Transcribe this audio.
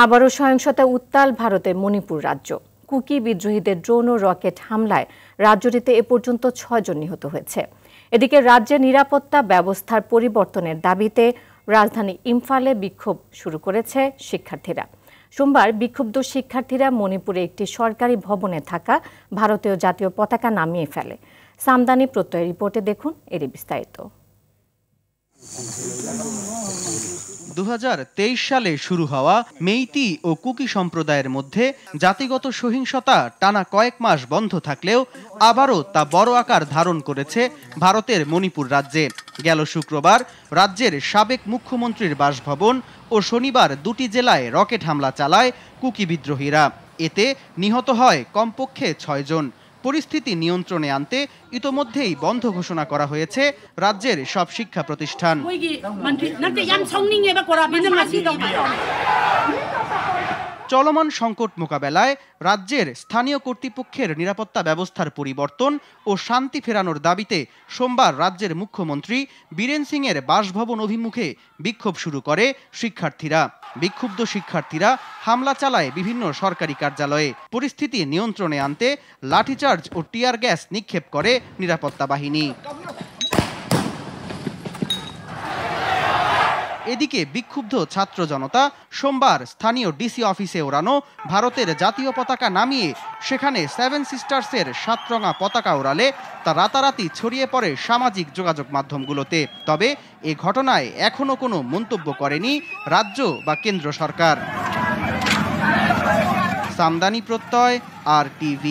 আবারও সহিংসতা উত্তাল ভারতের মণিপুর রাজ্য। কুকি বিদ্রোহীদের ড্রোন ও রকেট হামলায় রাজ্যটিতে এ পর্যন্ত ৬ জন নিহত হয়েছে। এদিকে রাজ্যের নিরাপত্তা ব্যবস্থার পরিবর্তনের দাবিতে রাজধানী ইম্ফলে বিক্ষোভ শুরু করেছে শিক্ষার্থীরা। সোমবার বিক্ষুব্ধ শিক্ষার্থীরা মণিপুরে একটি সরকারি ভবনে থাকা ভারতীয় জাতীয় পতাকা নামিয়ে ফেলে। সামদানি প্রত্যয়ের রিপোর্টে দেখুন এর বিস্তারিত। ২০২৩ সালে শুরু হওয়া মেইতি ও কুকি সম্প্রদায়ের মধ্যে জাতিগত সহিংসতা টানা কয়েক মাস বন্ধ থাকলেও আবারও তা বড় আকার ধারণ করেছে ভারতের মণিপুর রাজ্যে। গেল শুক্রবার রাজ্যের সাবেক মুখ্যমন্ত্রীর বাসভবন ও শনিবার দুটি জেলায় রকেট হামলা চালায় কুকি বিদ্রোহীরা। এতে নিহত হয় কমপক্ষে ৬ জন। পরিস্থিতি নিয়ন্ত্রণে আনতে ইতোমধ্যেই বন্ধ ঘোষণা করা হয়েছে রাজ্যের সব শিক্ষা প্রতিষ্ঠান। চলমান সংকট মোকাবেলায় রাজ্যের স্থানীয় কর্তৃপক্ষের নিরাপত্তা ব্যবস্থার পরিবর্তন ও শান্তি ফেরানোর দাবিতে সোমবার রাজ্যের মুখ্যমন্ত্রী বীরেন সিং এর বাসভবন অভিমুখে বিক্ষোভ শুরু করে শিক্ষার্থীরা। বিক্ষুব্ধ শিক্ষার্থীরা হামলা চালায় বিভিন্ন সরকারি কার্যালয়ে। পরিস্থিতি নিয়ন্ত্রণে আনতে লাঠিচার্জ ও টিয়ার গ্যাস নিক্ষেপ করে নিরাপত্তা বাহিনী। এদিকে বিক্ষুব্ধ ছাত্র জনতা সোমবার স্থানীয় ডিসি অফিসে ওড়ানো ভারতের জাতীয় পতাকা নামিয়ে সেখানে 7 সিস্টার্সের 7 রঙা পতাকা ওড়ালে তা রাতারাতি ছড়িয়ে পড়ে সামাজিক যোগাযোগ মাধ্যমগুলোতে। তবে এ ঘটনায় এখনো কোনো মন্তব্য করেনি রাজ্য বা কেন্দ্র সরকার। সামদানি প্রত্যয়, RTV।